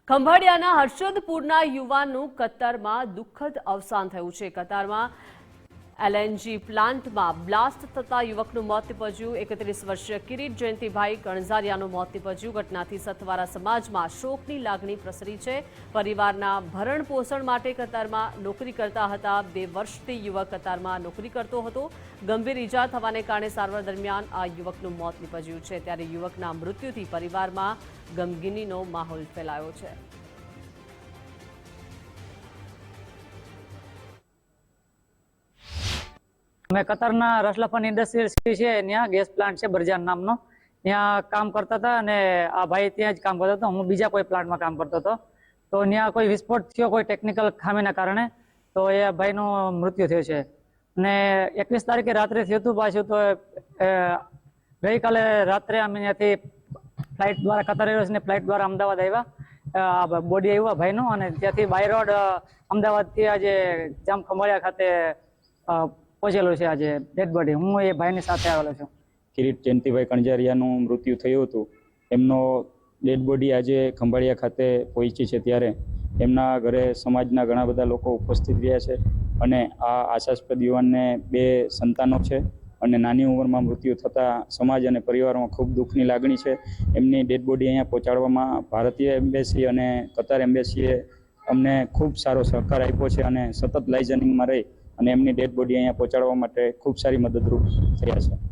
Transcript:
ખંભાળિયાના હર્ષદપુરના યુવાનનું કતારમાં દુઃખદ અવસાન થયું છે। કતારમાં એલએનજી પ્લાન્ટમાં બ્લાસ્ટ થતા યુવકનું મોત નીપજ્યું। 31 વર્ષીય કિરીટ જયંતિભાઈ ગણઝારિયાનું મોત નીપજ્યું। ઘટનાથી સથવારા સમાજમાં શોકની લાગણી પ્રસરી છે। પરિવારના ભરણ પોષણ માટે કતારમાં નોકરી કરતા હતા। 2 વર્ષથી યુવક કતારમાં નોકરી કરતો હતો। ગંભીર ઈજા થવાને કારણે સારવાર દરમિયાન આ યુવકનું મોત નીપજ્યું છે। ત્યારે યુવકના મૃત્યુથી પરિવારમાં ગમગીનીનો માહોલ ફેલાયો છે। मैं कतारना रसलाफन इंडस्ट्रीज है ત્યાં गैस प्लांट है बरजान नामनो ત્યાં काम करता था અને આ ભાઈ ત્યાં જ કામ કરતો હતો। હું બીજા કોઈ પ્લાન્ટમાં કામ કરતો હતો તો ત્યાં કોઈ વિસ્ફોટ થયો કોઈ ટેકનિકલ ખામીના કારણે તો એ ભાઈનું મૃત્યુ થયું છે। અને 21 તારીખે રાત્રે થયું હતું પાછું તો ગઈકાલે રાત્રે અમે ત્યાંથી ફ્લાઇટ દ્વારા કતાર એરવેઝની ફ્લાઇટ દ્વારા અમદાવાદ આવ્યા। બોડી આવ્યું ભાઈનું અને ત્યાંથી બાય રોડ અમદાવાદથી આજે જામ ખંભાળિયા ખાતે પહોંચેલો છે। આજે ડેડ બોડી હું એ ભાઈની સાથે આવેલો છું। કિરીટ જયંતિભાઈ ગણઝારિયાનું મૃત્યુ થયું હતું। એમનો ડેડ બોડી આજે ખંભાળિયા ખાતે પહોંચી છે। ત્યારે એમના ઘરે સમાજના ઘણા બધા લોકો ઉપસ્થિત રહ્યા છે અને આ આશાસ્પદ યુવાનને 2 સંતાનો છે અને નાની ઉંમરમાં મૃત્યુ થતાં સમાજ અને પરિવારમાં ખૂબ દુઃખની લાગણી છે। એમની ડેડ બોડી અહીંયા પહોંચાડવામાં ભારતીય એમ્બેસી અને કતાર એમ્બેસીએ અમને ખૂબ સારો સહકાર આપ્યો છે અને સતત લાઇઝનિંગમાં રહી અને એમની ડેડ બોડી અહીંયા પહોંચાડવા માટે ખૂબ સારી મદદરૂપ થયા છે।